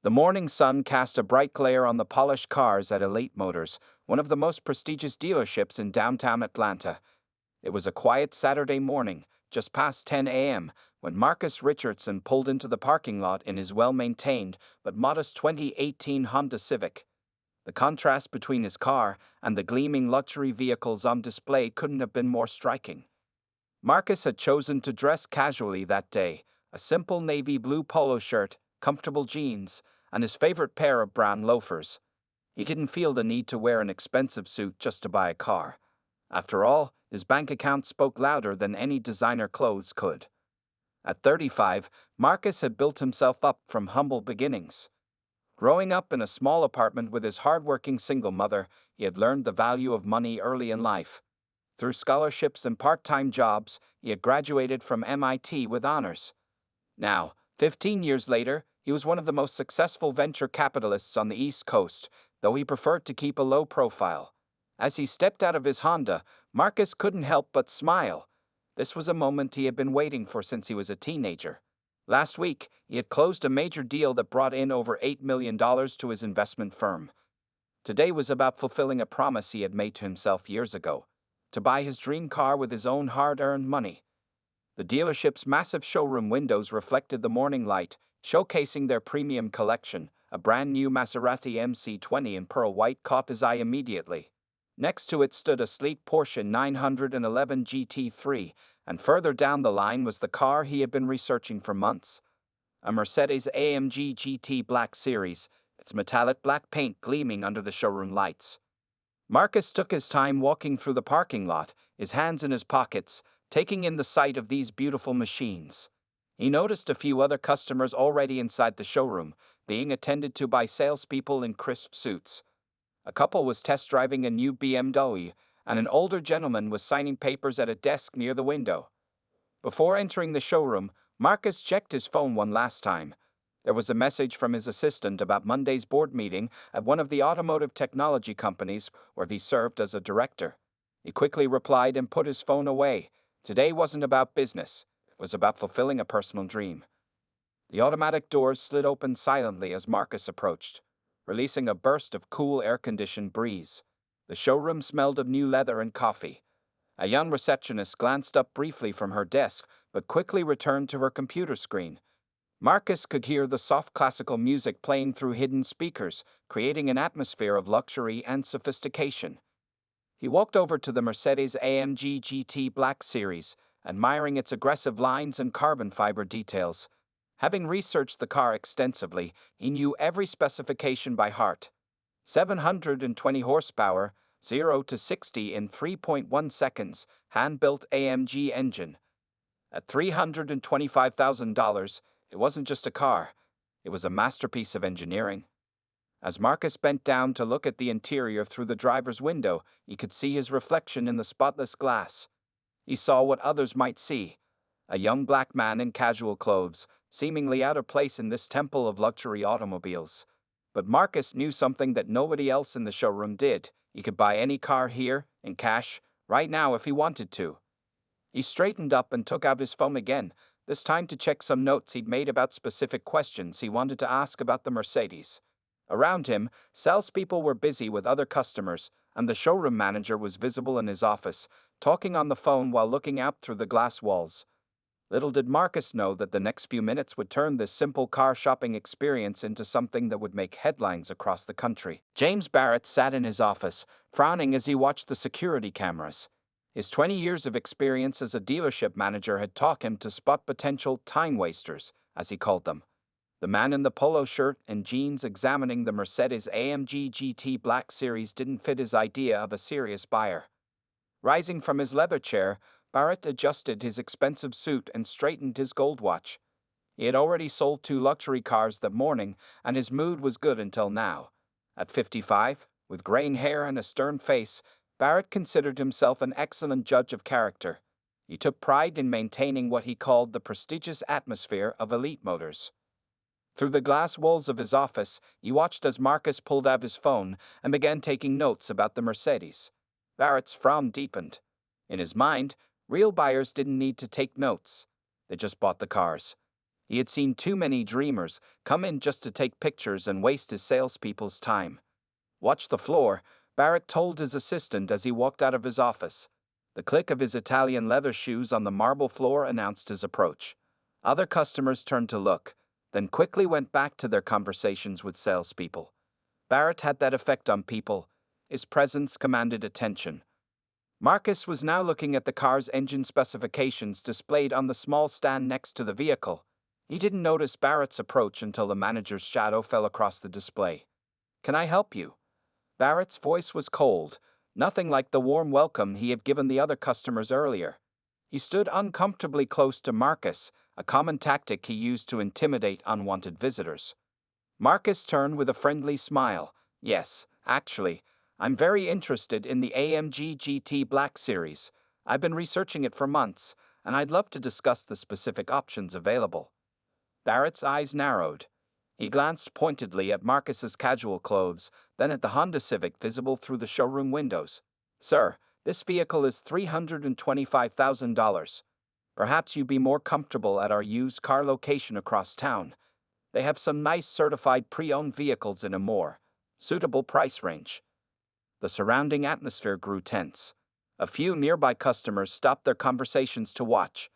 The morning sun cast a bright glare on the polished cars at Elite Motors, one of the most prestigious dealerships in downtown Atlanta. It was a quiet Saturday morning, just past 10 a.m., when Marcus Richardson pulled into the parking lot in his well-maintained but modest 2018 Honda Civic. The contrast between his car and the gleaming luxury vehicles on display couldn't have been more striking. Marcus had chosen to dress casually that day, a simple navy blue polo shirt, comfortable jeans, and his favorite pair of brown loafers. He didn't feel the need to wear an expensive suit just to buy a car. After all, his bank account spoke louder than any designer clothes could. At 35, Marcus had built himself up from humble beginnings. Growing up in a small apartment with his hardworking single mother, he had learned the value of money early in life. Through scholarships and part-time jobs, he had graduated from MIT with honors. Now, 15 years later, he was one of the most successful venture capitalists on the East Coast, though he preferred to keep a low profile. As he stepped out of his Honda, Marcus couldn't help but smile. This was a moment he had been waiting for since he was a teenager. Last week, he had closed a major deal that brought in over $8 million to his investment firm. Today was about fulfilling a promise he had made to himself years ago, to buy his dream car with his own hard-earned money. The dealership's massive showroom windows reflected the morning light, showcasing their premium collection. A brand new Maserati MC20 in pearl white caught his eye immediately. Next to it stood a sleek Porsche 911 GT3, and further down the line was the car he had been researching for months. A Mercedes-AMG GT Black Series, its metallic black paint gleaming under the showroom lights. Marcus took his time walking through the parking lot, his hands in his pockets, taking in the sight of these beautiful machines. He noticed a few other customers already inside the showroom, being attended to by salespeople in crisp suits. A couple was test driving a new BMW, and an older gentleman was signing papers at a desk near the window. Before entering the showroom, Marcus checked his phone one last time. There was a message from his assistant about Monday's board meeting at one of the automotive technology companies where he served as a director. He quickly replied and put his phone away. Today wasn't about business. It was about fulfilling a personal dream. The automatic doors slid open silently as Marcus approached, releasing a burst of cool air-conditioned breeze. The showroom smelled of new leather and coffee. A young receptionist glanced up briefly from her desk, but quickly returned to her computer screen. Marcus could hear the soft classical music playing through hidden speakers, creating an atmosphere of luxury and sophistication. He walked over to the Mercedes-AMG GT Black Series, admiring its aggressive lines and carbon fiber details. Having researched the car extensively, he knew every specification by heart. 720 horsepower, 0 to 60 in 3.1 seconds, hand-built AMG engine. At $325,000, it wasn't just a car, it was a masterpiece of engineering. As Marcus bent down to look at the interior through the driver's window, he could see his reflection in the spotless glass. He saw what others might see: a young black man in casual clothes, seemingly out of place in this temple of luxury automobiles. But Marcus knew something that nobody else in the showroom did. He could buy any car here, in cash, right now if he wanted to. He straightened up and took out his phone again, this time to check some notes he'd made about specific questions he wanted to ask about the Mercedes. Around him, salespeople were busy with other customers, and the showroom manager was visible in his office, talking on the phone while looking out through the glass walls. Little did Marcus know that the next few minutes would turn this simple car shopping experience into something that would make headlines across the country. James Barrett sat in his office, frowning as he watched the security cameras. His 20 years of experience as a dealership manager had taught him to spot potential time wasters, as he called them. The man in the polo shirt and jeans examining the Mercedes-AMG GT Black Series didn't fit his idea of a serious buyer. Rising from his leather chair, Barrett adjusted his expensive suit and straightened his gold watch. He had already sold 2 luxury cars that morning, and his mood was good until now. At 55, with graying hair and a stern face, Barrett considered himself an excellent judge of character. He took pride in maintaining what he called the prestigious atmosphere of Elite Motors. Through the glass walls of his office, he watched as Marcus pulled out his phone and began taking notes about the Mercedes. Barrett's frown deepened. In his mind, real buyers didn't need to take notes. They just bought the cars. He had seen too many dreamers come in just to take pictures and waste his salespeople's time. "Watch the floor," Barrett told his assistant as he walked out of his office. The click of his Italian leather shoes on the marble floor announced his approach. Other customers turned to look, then quickly went back to their conversations with salespeople. Barrett had that effect on people. His presence commanded attention. Marcus was now looking at the car's engine specifications displayed on the small stand next to the vehicle. He didn't notice Barrett's approach until the manager's shadow fell across the display. "Can I help you?" Barrett's voice was cold, nothing like the warm welcome he had given the other customers earlier. He stood uncomfortably close to Marcus, a common tactic he used to intimidate unwanted visitors. Marcus turned with a friendly smile. "Yes, actually, I'm very interested in the AMG GT Black Series. I've been researching it for months, and I'd love to discuss the specific options available." Barrett's eyes narrowed. He glanced pointedly at Marcus's casual clothes, then at the Honda Civic visible through the showroom windows. "Sir, this vehicle is $325,000. Perhaps you'd be more comfortable at our used car location across town. They have some nice certified pre-owned vehicles in a more suitable price range." The surrounding atmosphere grew tense. A few nearby customers stopped their conversations to watch.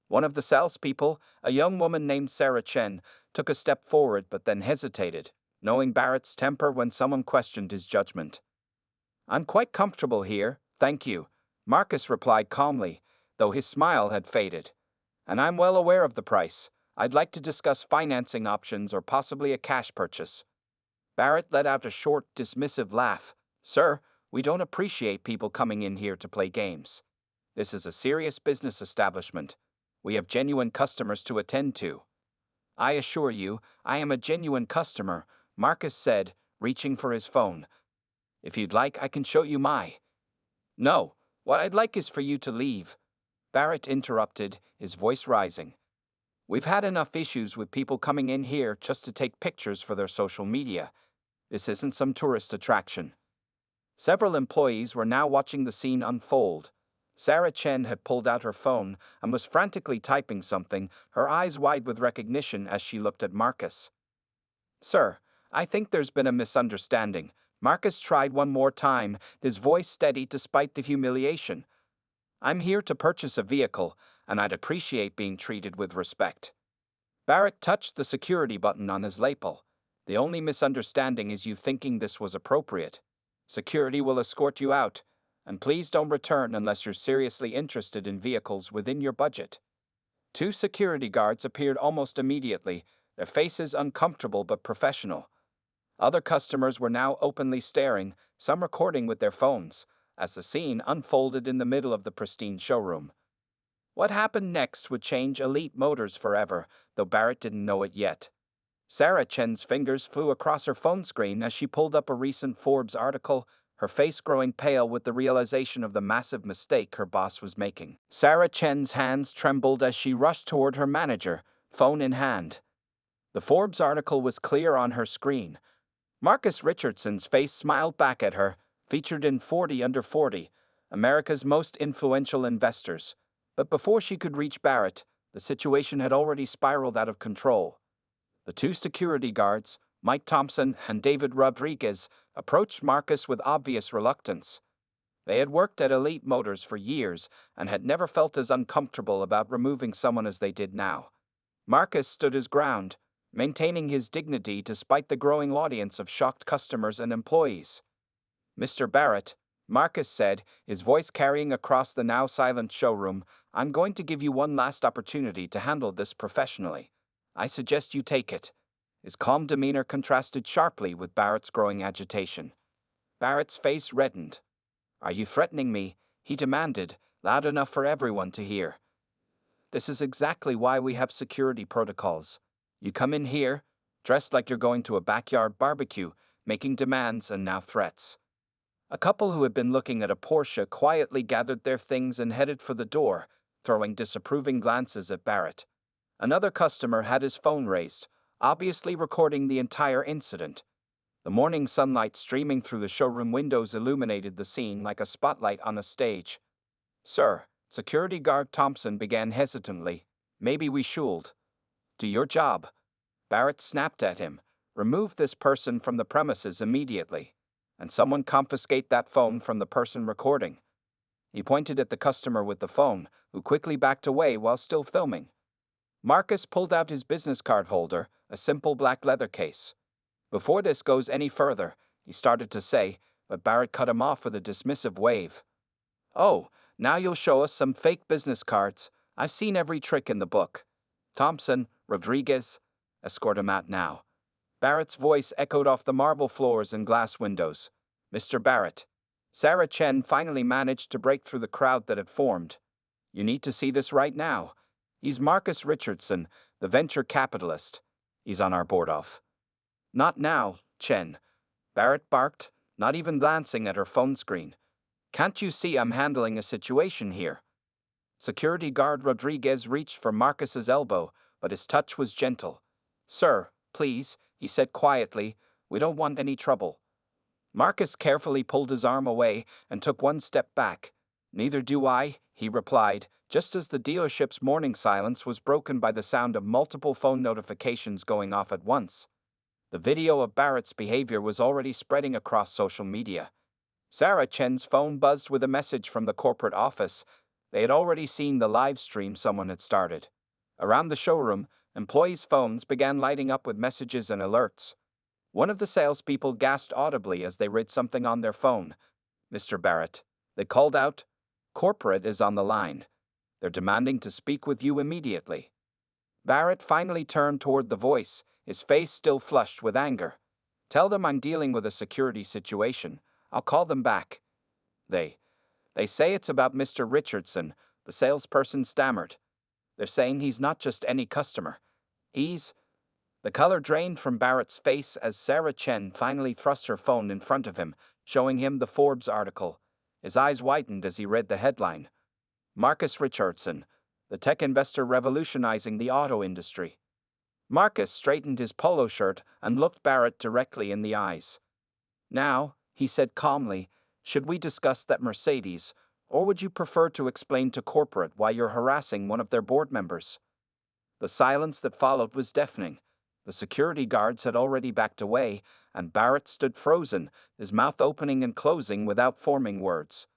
One of the salespeople, a young woman named Sarah Chen, took a step forward but then hesitated, knowing Barrett's temper when someone questioned his judgment. "I'm quite comfortable here, thank you," Marcus replied calmly, though his smile had faded. "And I'm well aware of the price. I'd like to discuss financing options or possibly a cash purchase." Barrett let out a short, dismissive laugh. "Sir, we don't appreciate people coming in here to play games. This is a serious business establishment. We have genuine customers to attend to." "I assure you, I am a genuine customer," Marcus said, reaching for his phone. "If you'd like, I can show you my—" "No, what I'd like is for you to leave," Barrett interrupted, his voice rising. "We've had enough issues with people coming in here just to take pictures for their social media. This isn't some tourist attraction." Several employees were now watching the scene unfold. Sarah Chen had pulled out her phone and was frantically typing something, her eyes wide with recognition as she looked at Marcus. "Sir, I think there's been a misunderstanding." Marcus tried one more time, his voice steady despite the humiliation. "I'm here to purchase a vehicle, and I'd appreciate being treated with respect." Barrett touched the security button on his lapel. "The only misunderstanding is you thinking this was appropriate. Security will escort you out, and please don't return unless you're seriously interested in vehicles within your budget." Two security guards appeared almost immediately, their faces uncomfortable but professional. Other customers were now openly staring, some recording with their phones, as the scene unfolded in the middle of the pristine showroom. What happened next would change Elite Motors forever, though Barrett didn't know it yet. Sarah Chen's fingers flew across her phone screen as she pulled up a recent Forbes article, her face growing pale with the realization of the massive mistake her boss was making. Sarah Chen's hands trembled as she rushed toward her manager, phone in hand. The Forbes article was clear on her screen. Marcus Richardson's face smiled back at her, featured in 40 Under 40, America's most influential investors. But before she could reach Barrett, the situation had already spiraled out of control. The two security guards, Mike Thompson and David Rodriguez, approached Marcus with obvious reluctance. They had worked at Elite Motors for years and had never felt as uncomfortable about removing someone as they did now. Marcus stood his ground, maintaining his dignity despite the growing audience of shocked customers and employees. "Mr. Barrett," Marcus said, his voice carrying across the now silent showroom, "I'm going to give you one last opportunity to handle this professionally. I suggest you take it." His calm demeanor contrasted sharply with Barrett's growing agitation. Barrett's face reddened. "Are you threatening me?" he demanded, loud enough for everyone to hear. "This is exactly why we have security protocols. You come in here, dressed like you're going to a backyard barbecue, making demands and now threats." A couple who had been looking at a Porsche quietly gathered their things and headed for the door, throwing disapproving glances at Barrett. Another customer had his phone raised, obviously recording the entire incident. The morning sunlight streaming through the showroom windows illuminated the scene like a spotlight on a stage. "Sir," security guard Thompson began hesitantly, "maybe we should." Do your job. Barrett snapped at him. Remove this person from the premises immediately. And someone confiscate that phone from the person recording. He pointed at the customer with the phone, who quickly backed away while still filming. Marcus pulled out his business card holder, a simple black leather case. Before this goes any further, he started to say, but Barrett cut him off with a dismissive wave. Oh, now you'll show us some fake business cards. I've seen every trick in the book. Thompson, Rodriguez, escort him out now. Barrett's voice echoed off the marble floors and glass windows. Mr. Barrett. Sarah Chen finally managed to break through the crowd that had formed. You need to see this right now. He's Marcus Richardson, the venture capitalist. He's on our board of. Not now, Chen. Barrett barked, not even glancing at her phone screen. Can't you see I'm handling a situation here? Security guard Rodriguez reached for Marcus's elbow, but his touch was gentle. Sir, please, he said quietly, we don't want any trouble. Marcus carefully pulled his arm away and took one step back. Neither do I, he replied, just as the dealership's morning silence was broken by the sound of multiple phone notifications going off at once. The video of Barrett's behavior was already spreading across social media. Sarah Chen's phone buzzed with a message from the corporate office. They had already seen the live stream someone had started. Around the showroom, employees' phones began lighting up with messages and alerts. One of the salespeople gasped audibly as they read something on their phone. Mr. Barrett, they called out, corporate is on the line. They're demanding to speak with you immediately. Barrett finally turned toward the voice, his face still flushed with anger. Tell them I'm dealing with a security situation. I'll call them back. They say it's about Mr. Richardson, the salesperson stammered. They're saying he's not just any customer. The color drained from Barrett's face as Sarah Chen finally thrust her phone in front of him, showing him the Forbes article. His eyes widened as he read the headline. Marcus Richardson, the tech investor revolutionizing the auto industry. Marcus straightened his polo shirt and looked Barrett directly in the eyes. Now, he said calmly, should we discuss that Mercedes, or would you prefer to explain to corporate why you're harassing one of their board members? The silence that followed was deafening. The security guards had already backed away, and Barrett stood frozen, his mouth opening and closing without forming words.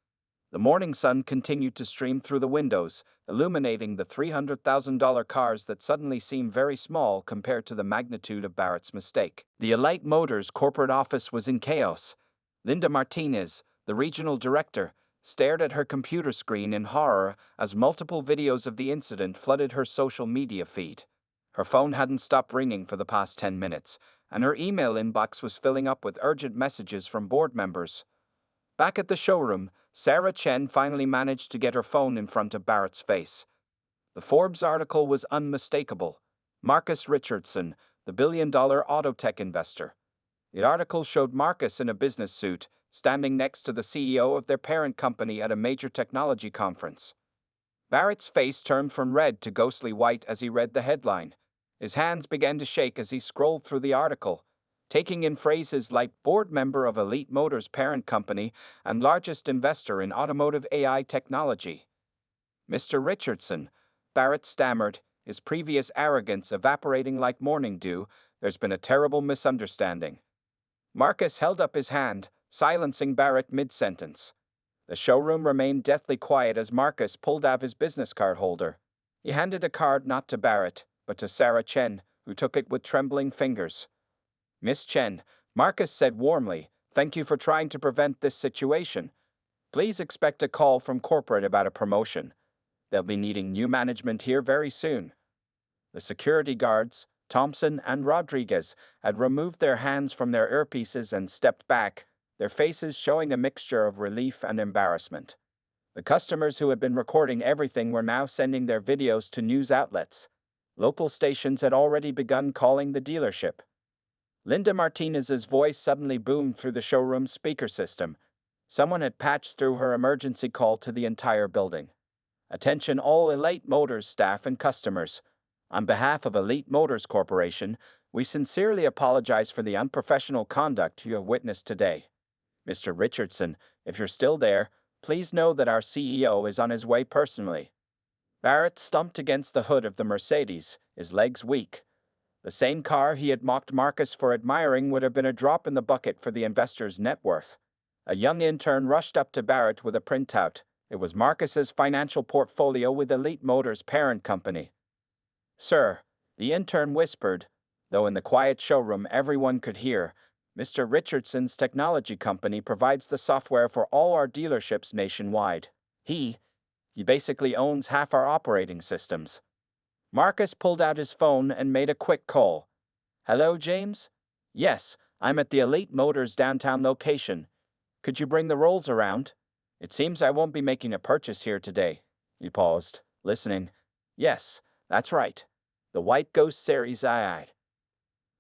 The morning sun continued to stream through the windows, illuminating the $300,000 cars that suddenly seemed very small compared to the magnitude of Barrett's mistake. The Elite Motors corporate office was in chaos. Linda Martinez, the regional director, stared at her computer screen in horror as multiple videos of the incident flooded her social media feed. Her phone hadn't stopped ringing for the past 10 minutes, and her email inbox was filling up with urgent messages from board members. Back at the showroom, Sarah Chen finally managed to get her phone in front of Barrett's face. The Forbes article was unmistakable. Marcus Richardson, the billion-dollar auto tech investor. The article showed Marcus in a business suit, standing next to the CEO of their parent company at a major technology conference. Barrett's face turned from red to ghostly white as he read the headline. His hands began to shake as he scrolled through the article, taking in phrases like board member of Elite Motors parent company and largest investor in automotive AI technology. Mr. Richardson, Barrett stammered, his previous arrogance evaporating like morning dew. There's been a terrible misunderstanding. Marcus held up his hand, silencing Barrett mid-sentence. The showroom remained deathly quiet as Marcus pulled out his business card holder. He handed a card not to Barrett, but to Sarah Chen, who took it with trembling fingers. Miss Chen, Marcus said warmly, thank you for trying to prevent this situation. Please expect a call from corporate about a promotion. They'll be needing new management here very soon. The security guards, Thompson and Rodriguez, had removed their hands from their earpieces and stepped back, their faces showing a mixture of relief and embarrassment. The customers who had been recording everything were now sending their videos to news outlets. Local stations had already begun calling the dealership. Linda Martinez's voice suddenly boomed through the showroom speaker system. Someone had patched through her emergency call to the entire building. Attention all Elite Motors staff and customers. On behalf of Elite Motors Corporation, we sincerely apologize for the unprofessional conduct you have witnessed today. Mr. Richardson, if you're still there, please know that our CEO is on his way personally. Barrett stumped against the hood of the Mercedes, his legs weak. The same car he had mocked Marcus for admiring would have been a drop in the bucket for the investor's net worth. A young intern rushed up to Barrett with a printout. It was Marcus's financial portfolio with Elite Motors' parent company. "Sir," the intern whispered, though in the quiet showroom everyone could hear, "Mr. Richardson's technology company provides the software for all our dealerships nationwide. He basically owns half our operating systems." Marcus pulled out his phone and made a quick call. "Hello, James? Yes, I'm at the Elite Motors downtown location. Could you bring the rolls around? It seems I won't be making a purchase here today." He paused, listening. "Yes, that's right. The White Ghost Series II."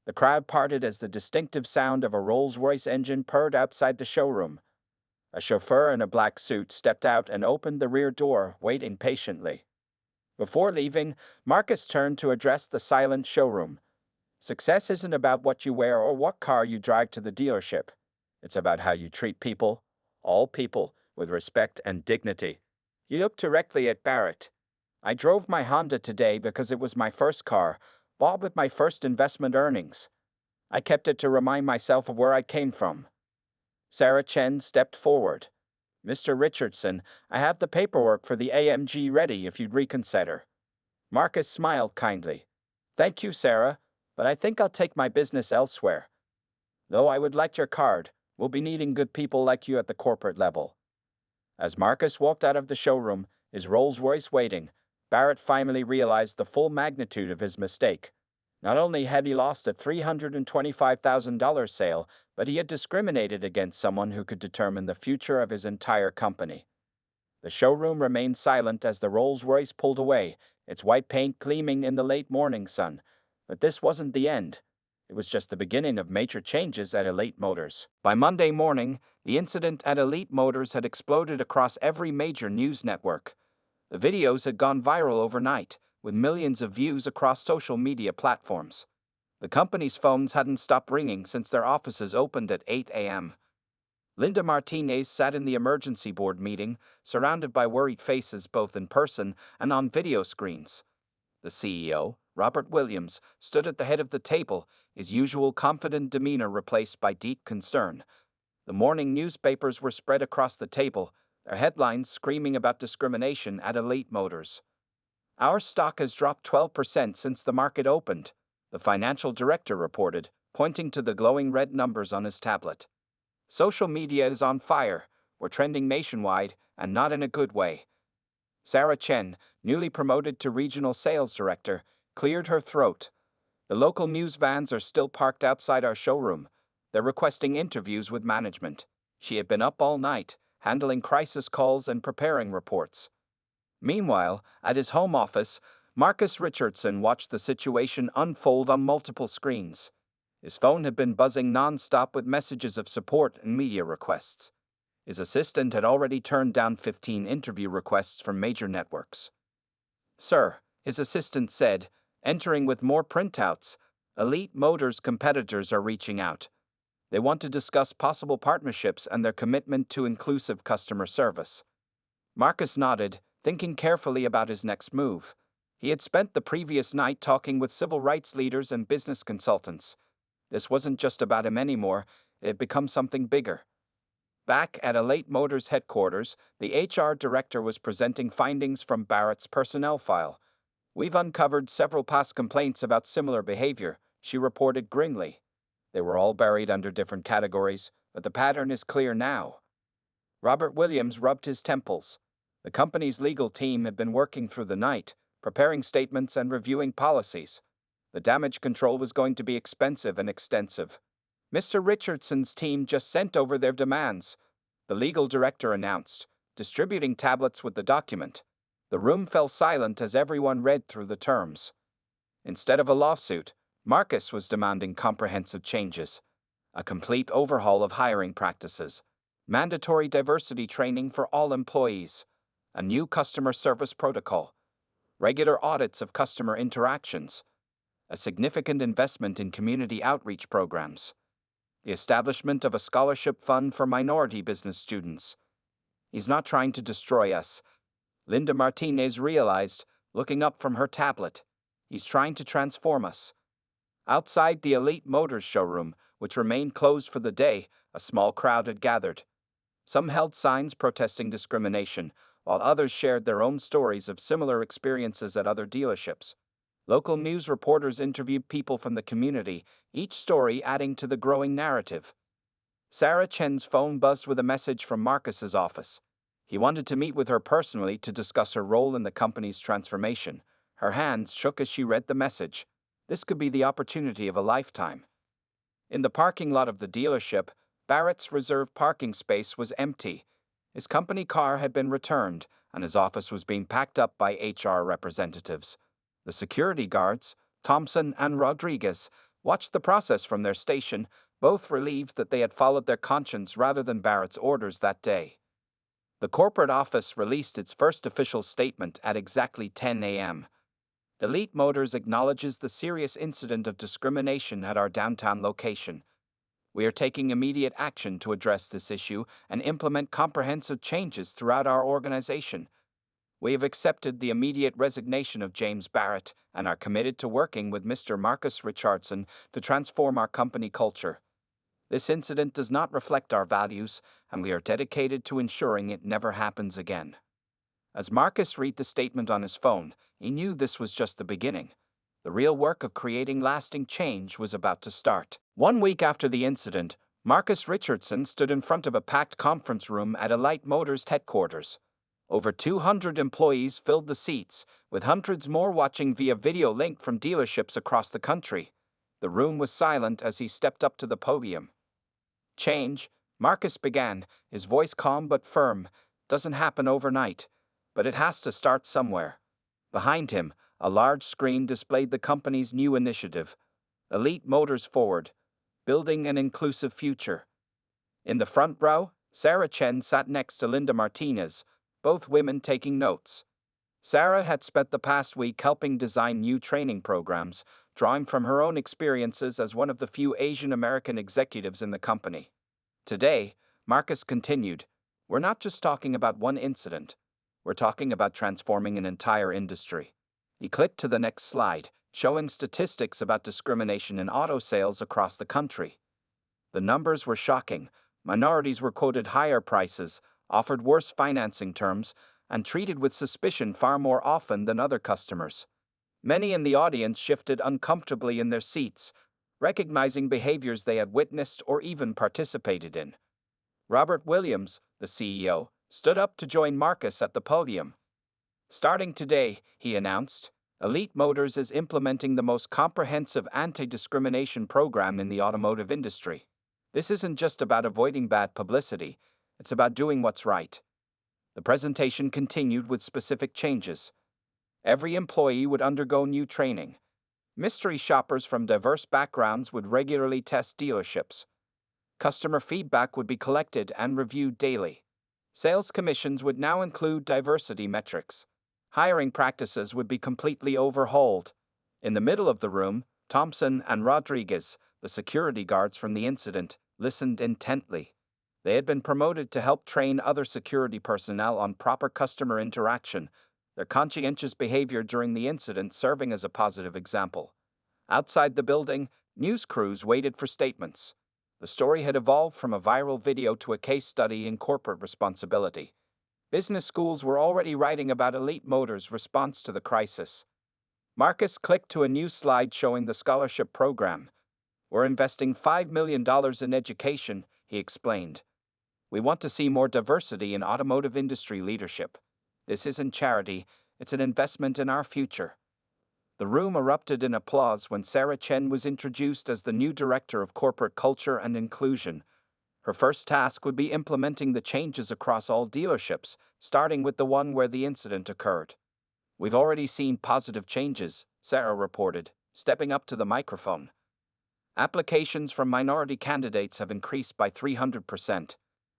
The crowd parted as the distinctive sound of a Rolls-Royce engine purred outside the showroom. A chauffeur in a black suit stepped out and opened the rear door, waiting patiently. Before leaving, Marcus turned to address the silent showroom. "Success isn't about what you wear or what car you drive to the dealership. It's about how you treat people, all people, with respect and dignity." He looked directly at Barrett. "I drove my Honda today because it was my first car, bought with my first investment earnings. I kept it to remind myself of where I came from." Sarah Chen stepped forward. "Mr. Richardson, I have the paperwork for the AMG ready if you'd reconsider." Marcus smiled kindly. "Thank you, Sarah, but I think I'll take my business elsewhere. Though I would like your card. We'll be needing good people like you at the corporate level." As Marcus walked out of the showroom, his Rolls-Royce waiting, Barrett finally realized the full magnitude of his mistake. Not only had he lost a $325,000 sale, but he had discriminated against someone who could determine the future of his entire company. The showroom remained silent as the Rolls-Royce pulled away, its white paint gleaming in the late morning sun. But this wasn't the end. It was just the beginning of major changes at Elite Motors. By Monday morning, the incident at Elite Motors had exploded across every major news network. The videos had gone viral overnight, with millions of views across social media platforms. The company's phones hadn't stopped ringing since their offices opened at 8 a.m. Linda Martinez sat in the emergency board meeting, surrounded by worried faces both in person and on video screens. The CEO, Robert Williams, stood at the head of the table, his usual confident demeanor replaced by deep concern. The morning newspapers were spread across the table, their headlines screaming about discrimination at Elite Motors. "Our stock has dropped 12% since the market opened," the financial director reported, pointing to the glowing red numbers on his tablet. "Social media is on fire. We're trending nationwide, and not in a good way." Sarah Chen, newly promoted to regional sales director, cleared her throat. "The local news vans are still parked outside our showroom. They're requesting interviews with management." She had been up all night, handling crisis calls and preparing reports. Meanwhile, at his home office, Marcus Richardson watched the situation unfold on multiple screens. His phone had been buzzing non-stop with messages of support and media requests. His assistant had already turned down 15 interview requests from major networks. "Sir," his assistant said, entering with more printouts, "Elite Motors competitors are reaching out. They want to discuss possible partnerships and their commitment to inclusive customer service." Marcus nodded, thinking carefully about his next move. He had spent the previous night talking with civil rights leaders and business consultants. This wasn't just about him anymore, it had become something bigger. Back at Elite Motors headquarters, the HR director was presenting findings from Barrett's personnel file. "We've uncovered several past complaints about similar behavior," she reported grimly. They were all buried under different categories, but the pattern is clear now. Robert Williams rubbed his temples. The company's legal team had been working through the night, preparing statements and reviewing policies. The damage control was going to be expensive and extensive. "Mr. Richardson's team just sent over their demands," the legal director announced, distributing tablets with the document. The room fell silent as everyone read through the terms. Instead of a lawsuit, Marcus was demanding comprehensive changes. A complete overhaul of hiring practices, mandatory diversity training for all employees, a new customer service protocol, regular audits of customer interactions, a significant investment in community outreach programs, the establishment of a scholarship fund for minority business students. "He's not trying to destroy us," Linda Martinez realized, looking up from her tablet. He's trying to transform us. Outside the Elite Motors showroom, which remained closed for the day, a small crowd had gathered. Some held signs protesting discrimination, while others shared their own stories of similar experiences at other dealerships. Local news reporters interviewed people from the community, each story adding to the growing narrative. Sarah Chen's phone buzzed with a message from Marcus's office. He wanted to meet with her personally to discuss her role in the company's transformation. Her hands shook as she read the message. This could be the opportunity of a lifetime. In the parking lot of the dealership, Barrett's reserved parking space was empty. His company car had been returned, and his office was being packed up by HR representatives. The security guards, Thompson and Rodriguez, watched the process from their station, both relieved that they had followed their conscience rather than Barrett's orders that day. The corporate office released its first official statement at exactly 10 a.m. Elite Motors acknowledges the serious incident of discrimination at our downtown location. We are taking immediate action to address this issue and implement comprehensive changes throughout our organization. We have accepted the immediate resignation of James Barrett and are committed to working with Mr. Marcus Richardson to transform our company culture. This incident does not reflect our values, and we are dedicated to ensuring it never happens again. As Marcus read the statement on his phone, he knew this was just the beginning. The real work of creating lasting change was about to start. 1 week after the incident, Marcus Richardson stood in front of a packed conference room at Elite Motors headquarters. Over 200 employees filled the seats, with hundreds more watching via video link from dealerships across the country. The room was silent as he stepped up to the podium. Change, Marcus began, his voice calm but firm, doesn't happen overnight, but it has to start somewhere. Behind him, a large screen displayed the company's new initiative, Elite Motors Forward, Building an Inclusive Future. In the front row, Sarah Chen sat next to Linda Martinez, both women taking notes. Sarah had spent the past week helping design new training programs, drawing from her own experiences as one of the few Asian American executives in the company. Today, Marcus continued, we're not just talking about one incident. We're talking about transforming an entire industry. He clicked to the next slide, showing statistics about discrimination in auto sales across the country. The numbers were shocking. Minorities were quoted higher prices, offered worse financing terms, and treated with suspicion far more often than other customers. Many in the audience shifted uncomfortably in their seats, recognizing behaviors they had witnessed or even participated in. Robert Williams, the CEO, stood up to join Marcus at the podium. Starting today, he announced, Elite Motors is implementing the most comprehensive anti-discrimination program in the automotive industry. This isn't just about avoiding bad publicity, it's about doing what's right. The presentation continued with specific changes. Every employee would undergo new training. Mystery shoppers from diverse backgrounds would regularly test dealerships. Customer feedback would be collected and reviewed daily. Sales commissions would now include diversity metrics. Hiring practices would be completely overhauled. In the middle of the room, Thompson and Rodriguez, the security guards from the incident, listened intently. They had been promoted to help train other security personnel on proper customer interaction, their conscientious behavior during the incident serving as a positive example. Outside the building, news crews waited for statements. The story had evolved from a viral video to a case study in corporate responsibility. Business schools were already writing about Elite Motors' response to the crisis. Marcus clicked to a new slide showing the scholarship program. We're investing $5 million in education, he explained. We want to see more diversity in automotive industry leadership. This isn't charity, it's an investment in our future. The room erupted in applause when Sarah Chen was introduced as the new Director of Corporate Culture and Inclusion. Her first task would be implementing the changes across all dealerships, starting with the one where the incident occurred. We've already seen positive changes, Sarah reported, stepping up to the microphone. Applications from minority candidates have increased by 300%.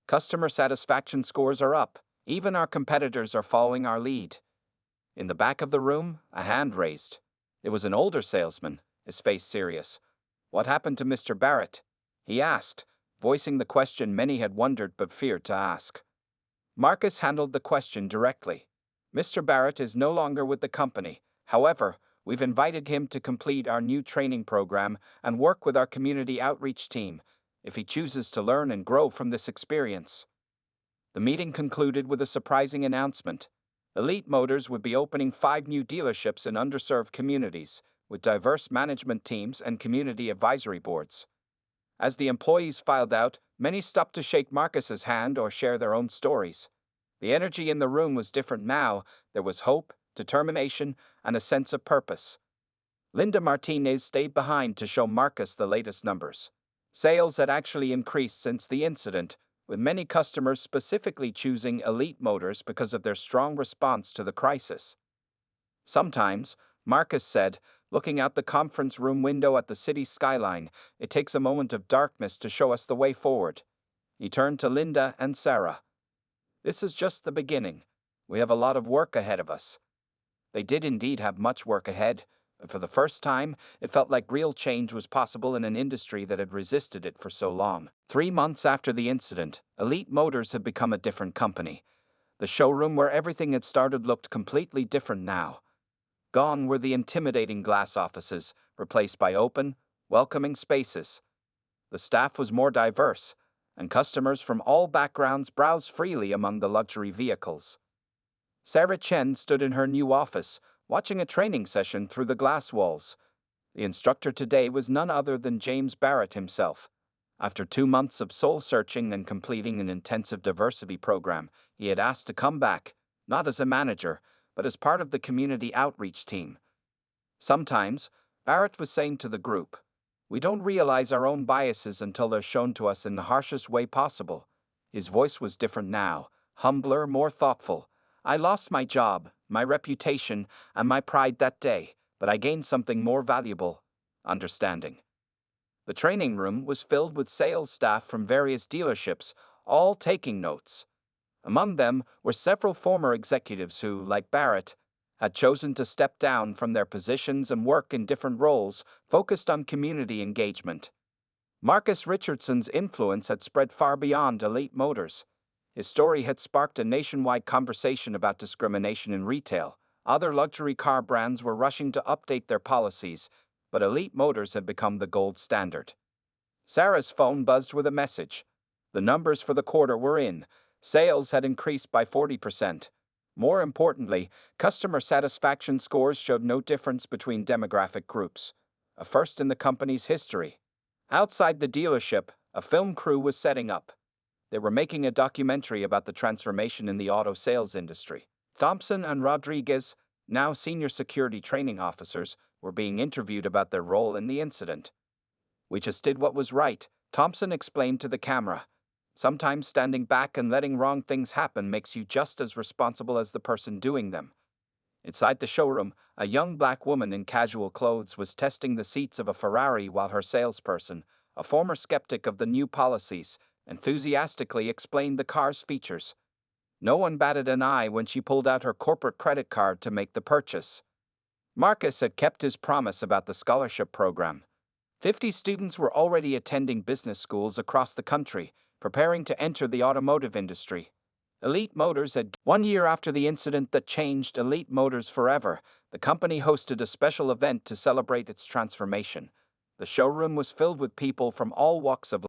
Customer satisfaction scores are up. Even our competitors are following our lead. In the back of the room, a hand raised. It was an older salesman, his face serious. What happened to Mr. Barrett? He asked, voicing the question many had wondered but feared to ask. Marcus handled the question directly. Mr. Barrett is no longer with the company. However, we've invited him to complete our new training program and work with our community outreach team, if he chooses to learn and grow from this experience. The meeting concluded with a surprising announcement. Elite Motors would be opening 5 new dealerships in underserved communities, with diverse management teams and community advisory boards. As the employees filed out, many stopped to shake Marcus's hand or share their own stories. The energy in the room was different now. There was hope, determination, and a sense of purpose. Linda Martinez stayed behind to show Marcus the latest numbers. Sales had actually increased since the incident, with many customers specifically choosing Elite Motors because of their strong response to the crisis. Sometimes, Marcus said, looking out the conference room window at the city skyline, it takes a moment of darkness to show us the way forward. He turned to Linda and Sarah. This is just the beginning. We have a lot of work ahead of us. They did indeed have much work ahead, but for the first time, it felt like real change was possible in an industry that had resisted it for so long. 3 months after the incident, Elite Motors had become a different company. The showroom where everything had started looked completely different now. Gone were the intimidating glass offices, replaced by open, welcoming spaces. The staff was more diverse, and customers from all backgrounds browsed freely among the luxury vehicles. Sarah Chen stood in her new office, watching a training session through the glass walls. The instructor today was none other than James Barrett himself. After 2 months of soul-searching and completing an intensive diversity program, he had asked to come back, not as a manager, but as part of the community outreach team. Sometimes, Barrett was saying to the group, "We don't realize our own biases until they're shown to us in the harshest way possible." His voice was different now, humbler, more thoughtful. "I lost my job, my reputation, and my pride that day, but I gained something more valuable: understanding." The training room was filled with sales staff from various dealerships, all taking notes. Among them were several former executives who, like Barrett, had chosen to step down from their positions and work in different roles focused on community engagement. Marcus Richardson's influence had spread far beyond Elite Motors. His story had sparked a nationwide conversation about discrimination in retail. Other luxury car brands were rushing to update their policies, but Elite Motors had become the gold standard. Sarah's phone buzzed with a message. The numbers for the quarter were in. Sales had increased by 40%. More importantly, customer satisfaction scores showed no difference between demographic groups, a first in the company's history. Outside the dealership, a film crew was setting up. They were making a documentary about the transformation in the auto sales industry. Thompson and Rodriguez, now senior security training officers, were being interviewed about their role in the incident. "We just did what was right," Thompson explained to the camera. "Sometimes standing back and letting wrong things happen makes you just as responsible as the person doing them." Inside the showroom, a young black woman in casual clothes was testing the seats of a Ferrari while her salesperson, a former skeptic of the new policies, enthusiastically explained the car's features. No one batted an eye when she pulled out her corporate credit card to make the purchase. Marcus had kept his promise about the scholarship program. 50 students were already attending business schools across the country, preparing to enter the automotive industry. Elite Motors had 1 year after the incident that changed Elite Motors forever. The company hosted a special event to celebrate its transformation. The showroom was filled with people from all walks of